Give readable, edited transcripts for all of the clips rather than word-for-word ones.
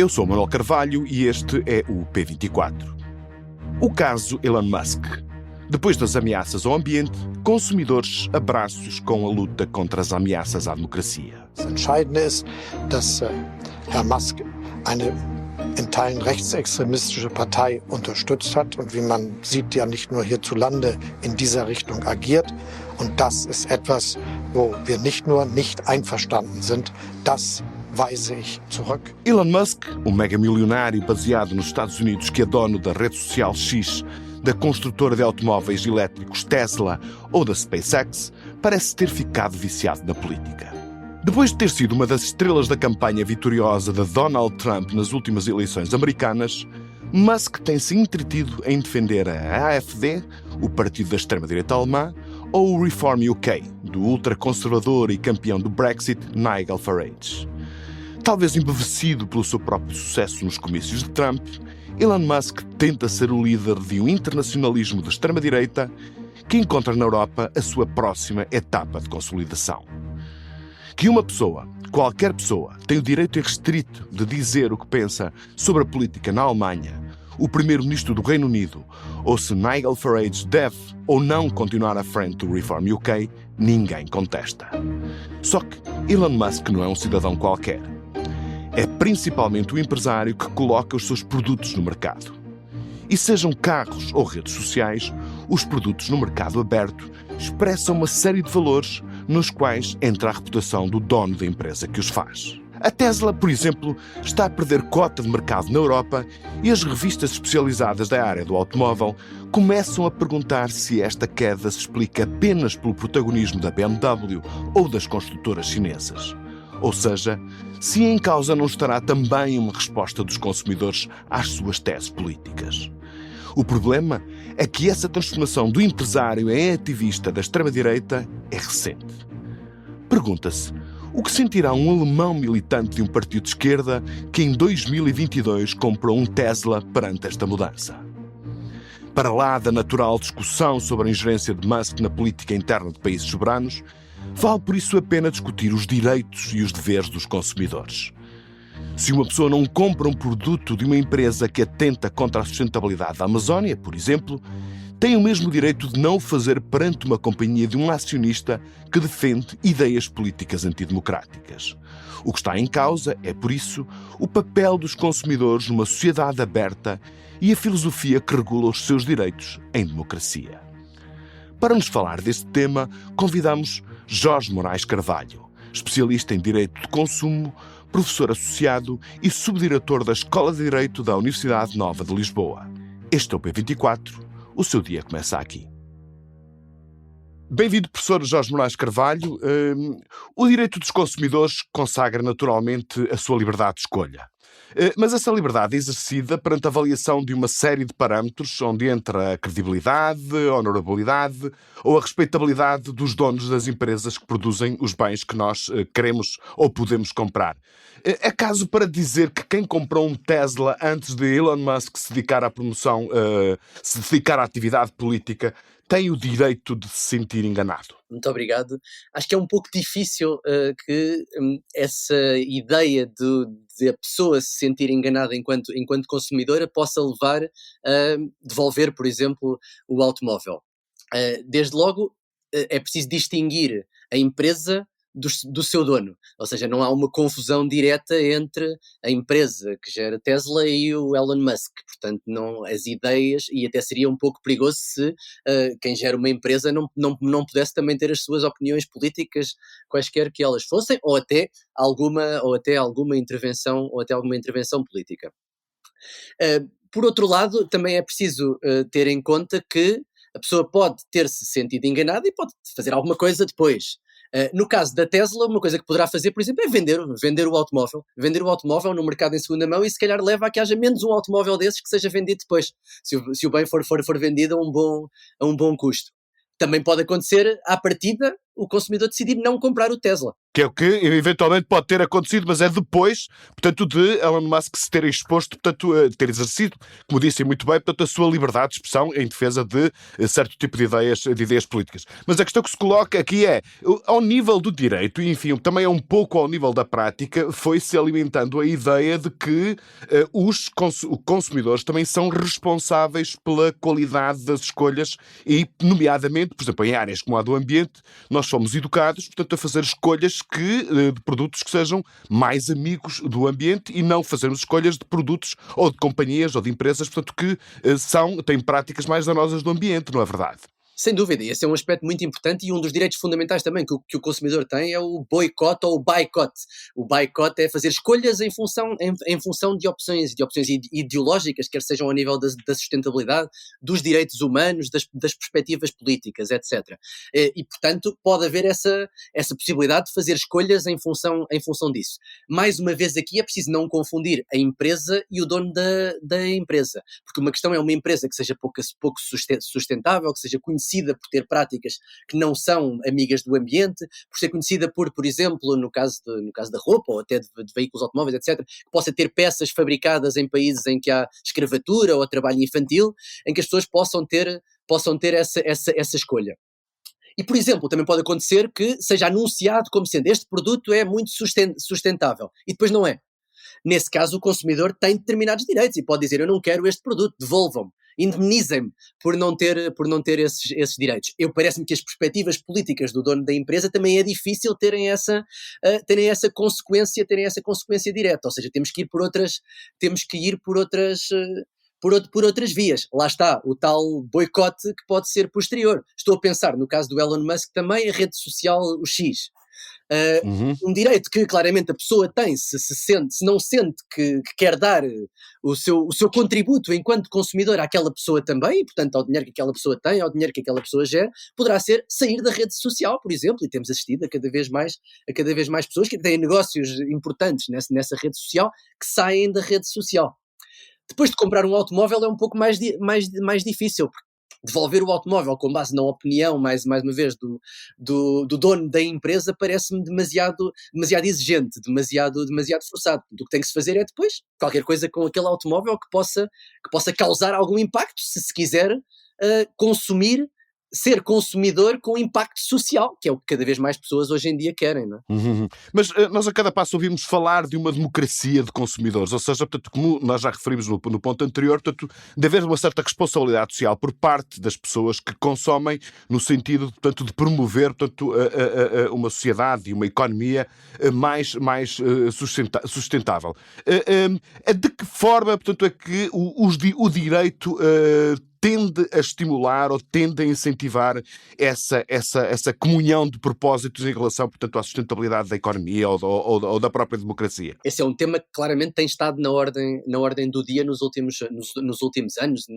Eu sou Manuel Carvalho e este é o P24. O caso Elon Musk. Depois das ameaças ao ambiente, consumidores abraços com a luta contra as ameaças à democracia. Das Entscheidende ist, dass Herr Musk eine in Teilen rechtsextremistische Partei unterstützt hat und wie man sieht, ja nicht nur hierzulande in dieser Richtung agiert. Und das ist etwas, wo wir nicht nur nicht einverstanden sind, das weise ich zurück. Elon Musk, um megamilionário baseado nos Estados Unidos que é dono da rede social X, da construtora de automóveis elétricos Tesla ou da SpaceX, parece ter ficado viciado na política. Depois de ter sido uma das estrelas da campanha vitoriosa de Donald Trump nas últimas eleições americanas, Musk tem-se entretido em defender a AfD, o partido da extrema-direita alemã, ou o Reform UK, do ultraconservador e campeão do Brexit, Nigel Farage. Talvez embevecido pelo seu próprio sucesso nos comícios de Trump, Elon Musk tenta ser o líder de um internacionalismo de extrema-direita que encontra na Europa a sua próxima etapa de consolidação. Que uma pessoa, qualquer pessoa, tem o direito irrestrito de dizer o que pensa sobre a política na Alemanha, o primeiro-ministro do Reino Unido, ou se Nigel Farage deve ou não continuar à frente do Reform UK, ninguém contesta. Só que Elon Musk não é um cidadão qualquer. É principalmente o empresário que coloca os seus produtos no mercado. E sejam carros ou redes sociais, os produtos no mercado aberto expressam uma série de valores nos quais entra a reputação do dono da empresa que os faz. A Tesla, por exemplo, está a perder cota de mercado na Europa e as revistas especializadas da área do automóvel começam a perguntar se esta queda se explica apenas pelo protagonismo da BMW ou das construtoras chinesas. Ou seja, se em causa não estará também uma resposta dos consumidores às suas teses políticas. O problema é que essa transformação do empresário em ativista da extrema-direita é recente. Pergunta-se, o que sentirá um alemão militante de um partido de esquerda que em 2022 comprou um Tesla perante esta mudança? Para lá da natural discussão sobre a ingerência de Musk na política interna de países soberanos, vale por isso a pena discutir os direitos e os deveres dos consumidores. Se uma pessoa não compra um produto de uma empresa que atenta contra a sustentabilidade da Amazónia, por exemplo, tem o mesmo direito de não o fazer perante uma companhia de um acionista que defende ideias políticas antidemocráticas. O que está em causa é, por isso, o papel dos consumidores numa sociedade aberta e a filosofia que regula os seus direitos em democracia. Para nos falar deste tema, convidamos Jorge Moraes Carvalho, especialista em Direito de Consumo, professor associado e subdiretor da Escola de Direito da Universidade Nova de Lisboa. Este é o P24, o seu dia começa aqui. Bem-vindo, professor Jorge Moraes Carvalho. O direito dos consumidores consagra naturalmente a sua liberdade de escolha. Mas essa liberdade é exercida perante a avaliação de uma série de parâmetros, onde entra a credibilidade, a honorabilidade ou a respeitabilidade dos donos das empresas que produzem os bens que nós queremos ou podemos comprar. É caso para dizer que quem comprou um Tesla antes de Elon Musk se dedicar à promoção, se dedicar à atividade política, tem o direito de se sentir enganado? Muito obrigado. Acho que é um pouco difícil que essa ideia de a pessoa se sentir enganada enquanto consumidora possa levar a devolver, por exemplo, o automóvel. Desde logo, é preciso distinguir a empresa do seu dono, ou seja, não há uma confusão direta entre a empresa que gera Tesla e o Elon Musk, portanto não, as ideias, e até seria um pouco perigoso se quem gera uma empresa não pudesse também ter as suas opiniões políticas, quaisquer que elas fossem, ou até alguma intervenção política. Por outro lado, também é preciso ter em conta que a pessoa pode ter-se sentido enganada e pode fazer alguma coisa depois. No caso da Tesla, uma coisa que poderá fazer, por exemplo, é vender o automóvel no mercado em segunda mão, e se calhar leva a que haja menos um automóvel desses que seja vendido depois, se o bem for vendido a um bom custo. Também pode acontecer, à partida, o consumidor decidir não comprar o Tesla. Que é o que eventualmente pode ter acontecido, mas é depois, portanto, de Elon Musk se ter exposto, portanto, ter exercido, como disse muito bem, portanto, a sua liberdade de expressão em defesa de certo tipo de ideias políticas. Mas a questão que se coloca aqui é, ao nível do direito, e enfim, também é um pouco ao nível da prática, foi-se alimentando a ideia de que os consumidores também são responsáveis pela qualidade das escolhas e, nomeadamente, por exemplo, em áreas como a do ambiente, nós somos educados, portanto, a fazer escolhas de produtos que sejam mais amigos do ambiente e não fazermos escolhas de produtos ou de companhias ou de empresas, portanto, que têm práticas mais danosas do ambiente, não é verdade? Sem dúvida, esse é um aspecto muito importante e um dos direitos fundamentais também que o consumidor tem é o boicote ou o boycott. O boicote é fazer escolhas em função de opções ideológicas, quer sejam ao nível da sustentabilidade, dos direitos humanos, das perspectivas políticas, etc. E, portanto, pode haver essa possibilidade de fazer escolhas em função disso. Mais uma vez aqui é preciso não confundir a empresa e o dono da empresa, porque uma questão é uma empresa que seja pouco sustentável, que seja conhecida por ter práticas que não são amigas do ambiente, por ser conhecida por exemplo, no caso da roupa ou até de veículos automóveis, etc., que possa ter peças fabricadas em países em que há escravatura ou trabalho infantil, em que as pessoas possam ter essa escolha. E, por exemplo, também pode acontecer que seja anunciado como sendo este produto é muito sustentável e depois não é. Nesse caso, o consumidor tem determinados direitos e pode dizer: eu não quero este produto, devolvam-me, indemnizem-me por não ter esses direitos. Parece-me que as perspectivas políticas do dono da empresa também é difícil terem essa consequência direta, ou seja, temos que ir por outras vias. Lá está, o tal boicote que pode ser posterior. Estou a pensar, no caso do Elon Musk também, a rede social, o X. Um direito que claramente a pessoa tem, se não sente que quer dar o seu contributo enquanto consumidor àquela pessoa também, e portanto ao dinheiro que aquela pessoa tem, ao dinheiro que aquela pessoa gera, poderá ser sair da rede social, por exemplo, e temos assistido a cada vez mais pessoas que têm negócios importantes nessa rede social, que saem da rede social. Depois de comprar um automóvel é um pouco mais difícil, porque devolver o automóvel com base na opinião, mais uma vez, do dono da empresa, parece-me demasiado exigente, demasiado forçado. O que tem que se fazer é depois qualquer coisa com aquele automóvel que possa causar algum impacto, se quiser ser consumidor com impacto social, que é o que cada vez mais pessoas hoje em dia querem, não é? Mas nós a cada passo ouvimos falar de uma democracia de consumidores, ou seja, portanto, como nós já referimos no ponto anterior, portanto, de haver uma certa responsabilidade social por parte das pessoas que consomem, no sentido, portanto, de promover, portanto, uma sociedade e uma economia mais sustentável. De que forma, portanto, é que o direito tende a estimular ou tende a incentivar essa comunhão de propósitos em relação, portanto, à sustentabilidade da economia ou da própria democracia? Esse é um tema que claramente tem estado na ordem do dia nos últimos anos,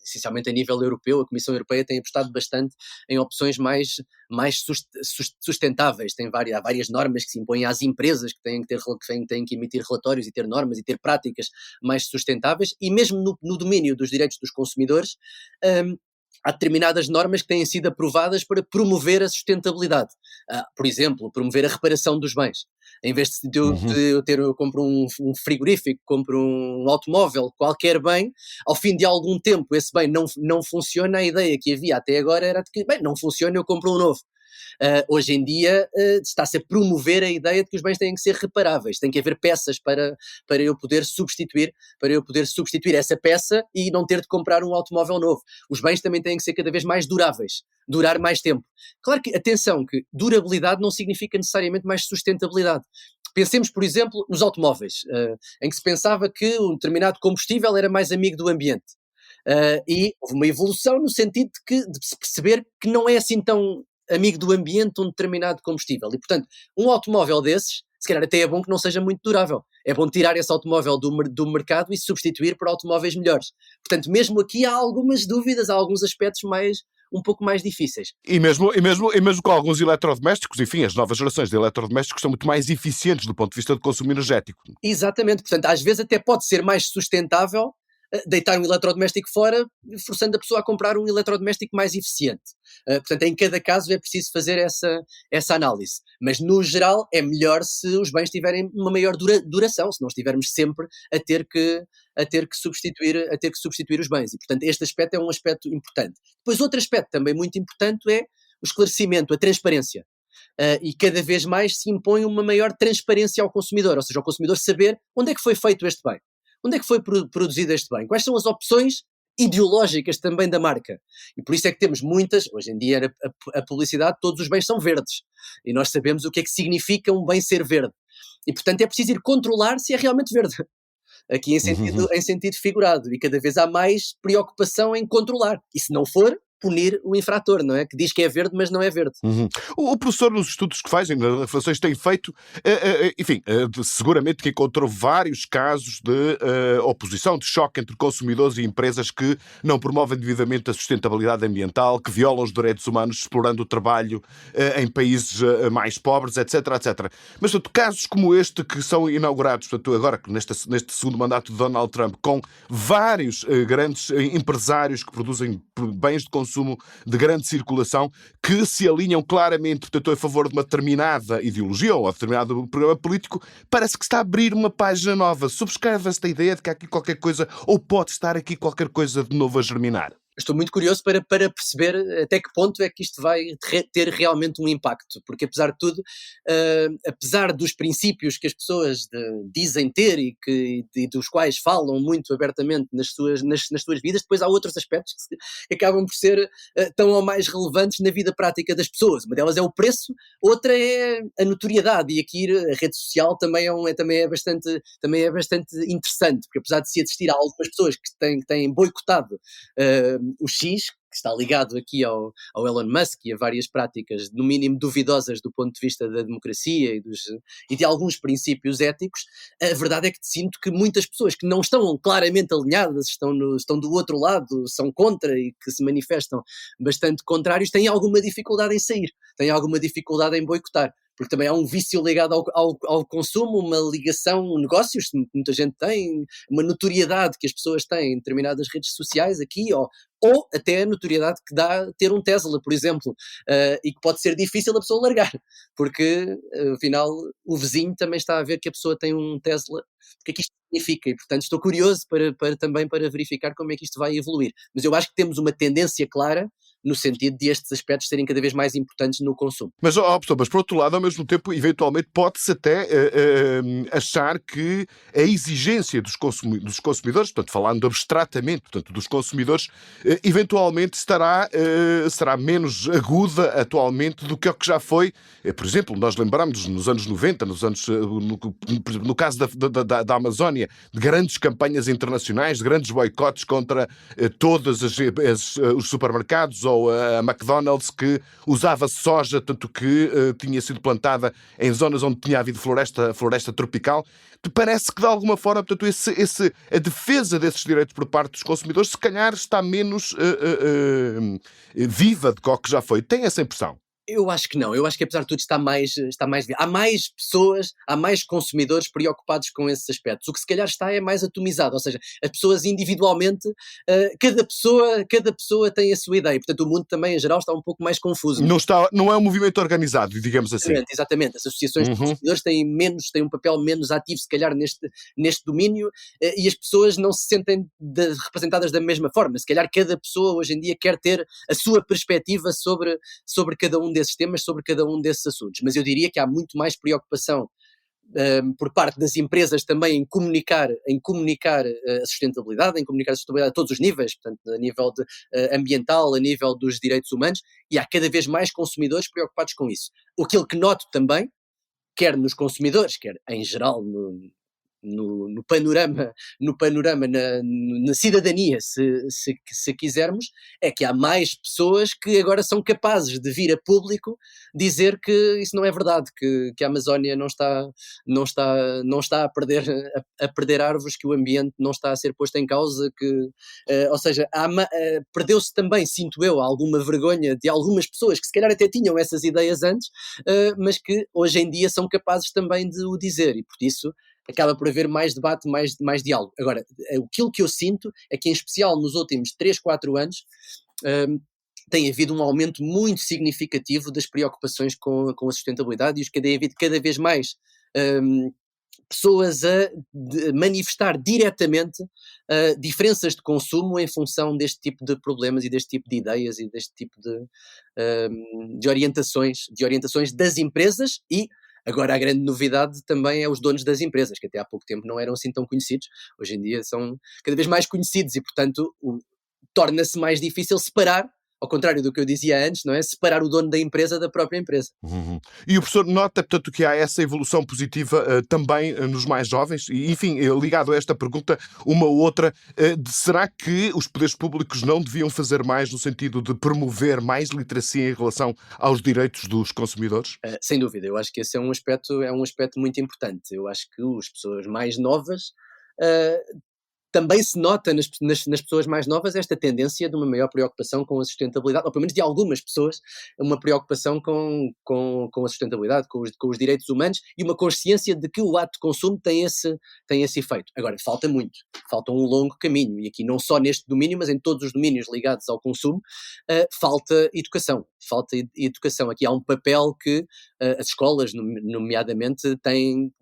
essencialmente a nível europeu. A Comissão Europeia tem apostado bastante em opções mais sustentáveis. Há várias normas que se impõem às empresas que têm que emitir relatórios e ter normas e ter práticas mais sustentáveis, e mesmo no domínio dos direitos dos consumidores, há determinadas normas que têm sido aprovadas para promover a sustentabilidade. Por exemplo, promover a reparação dos bens. Em vez de eu compro um frigorífico, compro um automóvel, qualquer bem, ao fim de algum tempo esse bem não funciona, a ideia que havia até agora era de que, não funciona, eu compro um novo. Hoje em dia está-se a promover a ideia de que os bens têm que ser reparáveis, tem que haver peças para eu poder substituir essa peça e não ter de comprar um automóvel novo. Os bens também têm que ser cada vez mais duráveis, durar mais tempo. Claro que, atenção, que durabilidade não significa necessariamente mais sustentabilidade. Pensemos, por exemplo, nos automóveis, em que se pensava que um determinado combustível era mais amigo do ambiente. E houve uma evolução no sentido de se perceber que não é assim tão amigo do ambiente um determinado combustível. E, portanto, um automóvel desses, se calhar até é bom que não seja muito durável. É bom tirar esse automóvel do mercado e substituir por automóveis melhores. Portanto, mesmo aqui há algumas dúvidas, há alguns aspectos um pouco mais difíceis. E mesmo com alguns eletrodomésticos, enfim, as novas gerações de eletrodomésticos são muito mais eficientes do ponto de vista do consumo energético. Exatamente. Portanto, às vezes até pode ser mais sustentável deitar um eletrodoméstico fora, forçando a pessoa a comprar um eletrodoméstico mais eficiente. Portanto, em cada caso é preciso fazer essa análise. Mas, no geral, é melhor se os bens tiverem uma maior duração, se não estivermos sempre a ter que substituir os bens. E, portanto, este aspecto é um aspecto importante. Depois, outro aspecto também muito importante é o esclarecimento, a transparência. E cada vez mais se impõe uma maior transparência ao consumidor, ou seja, ao consumidor saber onde é que foi feito este bem, onde é que foi produzido este bem, quais são as opções ideológicas também da marca. E por isso é que temos muitas, hoje em dia a publicidade, todos os bens são verdes, e nós sabemos o que é que significa um bem ser verde. E portanto é preciso ir controlar se é realmente verde. Aqui em sentido figurado, e cada vez há mais preocupação em controlar, e se não for, punir o infrator, não é? Que diz que é verde, mas não é verde. O professor, nos estudos que faz, nas reflexões que tem feito, enfim, seguramente que encontrou vários casos de oposição, de choque entre consumidores e empresas que não promovem devidamente a sustentabilidade ambiental, que violam os direitos humanos, explorando o trabalho em países mais pobres, etc, etc. Mas, portanto, casos como este que são inaugurados, portanto, agora neste segundo mandato de Donald Trump, com vários grandes empresários que produzem bens de consumo de grande circulação, que se alinham claramente, portanto, a favor de uma determinada ideologia ou a determinado programa político, parece que está a abrir uma página nova. Subscreve esta ideia de que há aqui qualquer coisa, ou pode estar aqui qualquer coisa de novo a germinar? Estou muito curioso para perceber até que ponto é que isto vai ter realmente um impacto, porque apesar de tudo, apesar dos princípios que as pessoas dizem ter e dos quais falam muito abertamente nas suas vidas, depois há outros aspectos que acabam por ser tão ou mais relevantes na vida prática das pessoas. Uma delas é o preço, outra é a notoriedade, e aqui a rede social também é bastante interessante, porque apesar de se assistir a algumas pessoas que têm boicotado o X, que está ligado aqui ao Elon Musk e a várias práticas, no mínimo duvidosas do ponto de vista da democracia e de alguns princípios éticos, a verdade é que sinto que muitas pessoas que não estão claramente alinhadas, estão do outro lado, são contra e que se manifestam bastante contrários, têm alguma dificuldade em sair, têm alguma dificuldade em boicotar. Porque também há um vício ligado ao consumo, uma ligação, negócios que muita gente tem, uma notoriedade que as pessoas têm em determinadas redes sociais aqui, ou até a notoriedade que dá ter um Tesla, por exemplo, e que pode ser difícil a pessoa largar, porque afinal o vizinho também está a ver que a pessoa tem um Tesla, o que é que isto significa, e portanto estou curioso também para verificar como é que isto vai evoluir. Mas eu acho que temos uma tendência clara no sentido de estes aspectos serem cada vez mais importantes no consumo. Mas por outro lado, ao mesmo tempo, eventualmente pode-se até achar que a exigência dos consumidores, portanto, falando abstratamente, portanto, dos consumidores, eventualmente será menos aguda atualmente do que o que já foi. Por exemplo, nós lembramos nos anos 90, no caso da Amazónia, de grandes campanhas internacionais, de grandes boicotes contra todos os supermercados ou a McDonald's, que usava soja, tanto que tinha sido plantada em zonas onde tinha havido floresta tropical. Te parece que, de alguma forma, portanto, a defesa desses direitos por parte dos consumidores, se calhar, está menos viva do que o que já foi? Tem essa impressão? Eu acho que não, eu acho que apesar de tudo há mais pessoas, há mais consumidores preocupados com esses aspectos. O que se calhar está é mais atomizado, ou seja, as pessoas individualmente, cada pessoa tem a sua ideia, portanto o mundo também em geral está um pouco mais confuso. Não é um movimento organizado, digamos assim. Exatamente. As associações de consumidores têm um papel menos ativo se calhar neste domínio, e as pessoas não se sentem representadas da mesma forma. Se calhar cada pessoa hoje em dia quer ter a sua perspectiva sobre cada um desses temas, sobre cada um desses assuntos, mas eu diria que há muito mais preocupação por parte das empresas também em comunicar a sustentabilidade a todos os níveis, portanto, a nível ambiental, a nível dos direitos humanos, e há cada vez mais consumidores preocupados com isso. Aquilo que noto também, quer nos consumidores, quer em geral no panorama, na cidadania, se quisermos, é que há mais pessoas que agora são capazes de vir a público dizer que isso não é verdade, que a Amazónia não está a perder árvores, que o ambiente não está a ser posto em causa, ou seja, perdeu-se também, sinto eu, alguma vergonha de algumas pessoas que se calhar até tinham essas ideias antes, mas que hoje em dia são capazes também de o dizer, e por isso acaba por haver mais debate, mais diálogo. Agora, aquilo que eu sinto é que, em especial nos últimos 3, 4 anos, tem havido um aumento muito significativo das preocupações com a sustentabilidade e tem havido cada vez mais pessoas a manifestar diretamente diferenças de consumo em função deste tipo de problemas e deste tipo de ideias e deste tipo de orientações das empresas. E agora a grande novidade também é os donos das empresas, que até há pouco tempo não eram assim tão conhecidos, hoje em dia são cada vez mais conhecidos e, portanto, torna-se mais difícil separar, ao contrário do que eu dizia antes, não é? Separar o dono da empresa da própria empresa. E o professor nota, portanto, que há essa evolução positiva também nos mais jovens? E, enfim, ligado a esta pergunta, uma ou outra, será que os poderes públicos não deviam fazer mais no sentido de promover mais literacia em relação aos direitos dos consumidores? Sem dúvida, eu acho que esse é um aspecto muito importante. Eu acho que as pessoas mais novas... também se nota nas pessoas mais novas esta tendência de uma maior preocupação com a sustentabilidade, ou pelo menos de algumas pessoas, uma preocupação com a sustentabilidade, com os direitos humanos e uma consciência de que o ato de consumo tem esse efeito. Agora, falta muito, falta um longo caminho, e aqui não só neste domínio, mas em todos os domínios ligados ao consumo, falta educação. Aqui há um papel que as escolas, nomeadamente,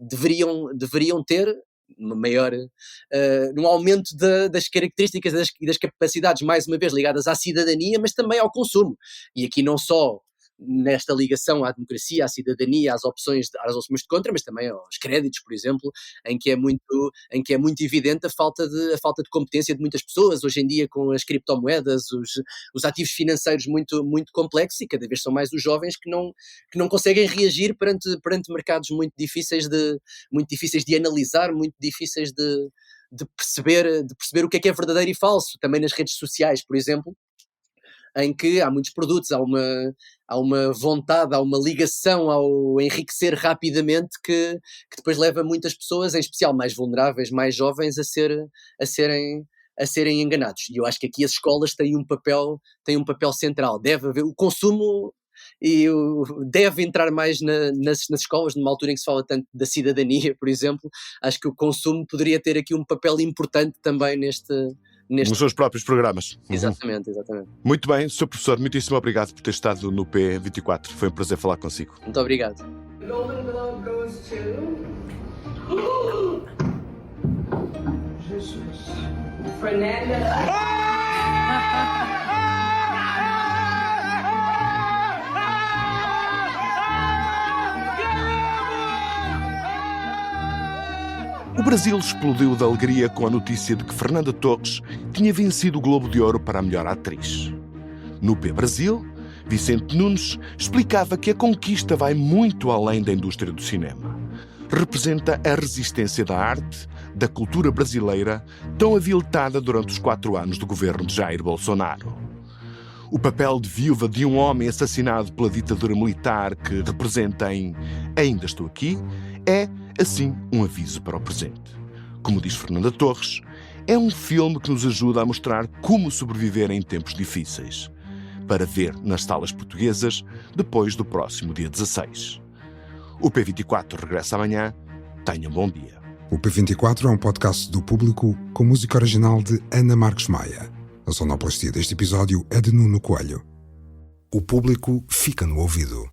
deveriam ter uma maior, num aumento das características e das capacidades, mais uma vez ligadas à cidadania, mas também ao consumo. E aqui não só nesta ligação à democracia, à cidadania, às opções de contra, mas também aos créditos, por exemplo, em que é muito evidente a falta de competência de muitas pessoas, hoje em dia com as criptomoedas, os ativos financeiros muito, muito complexos, e cada vez são mais os jovens que não conseguem reagir perante mercados muito difíceis de analisar, muito difíceis de perceber o que é verdadeiro e falso, também nas redes sociais, por exemplo, em que há muitos produtos, há uma vontade, há uma ligação ao enriquecer rapidamente que depois leva muitas pessoas, em especial mais vulneráveis, mais jovens, a serem enganados. E eu acho que aqui as escolas têm um papel central. Deve haver o consumo e deve entrar mais nas escolas, numa altura em que se fala tanto da cidadania, por exemplo. Acho que o consumo poderia ter aqui um papel importante também nos seus próprios programas. Exatamente. Muito bem, Sr. Professor, muitíssimo obrigado por ter estado no P24. Foi um prazer falar consigo. Muito obrigado. Golden Globe goes to... Jesus. Fernanda... O Brasil explodiu de alegria com a notícia de que Fernanda Torres tinha vencido o Globo de Ouro para a melhor atriz. No P-Brasil, Vicente Nunes explicava que a conquista vai muito além da indústria do cinema. Representa a resistência da arte, da cultura brasileira, tão aviltada durante os 4 anos do governo de Jair Bolsonaro. O papel de viúva de um homem assassinado pela ditadura militar que representa em Ainda Estou Aqui é, assim, um aviso para o presente. Como diz Fernanda Torres, é um filme que nos ajuda a mostrar como sobreviver em tempos difíceis, para ver nas salas portuguesas depois do próximo dia 16. O P24 regressa amanhã. Tenha um bom dia. O P24 é um podcast do Público com música original de Ana Marques Maia. A sonoplastia deste episódio é de Nuno Coelho. O Público fica no ouvido.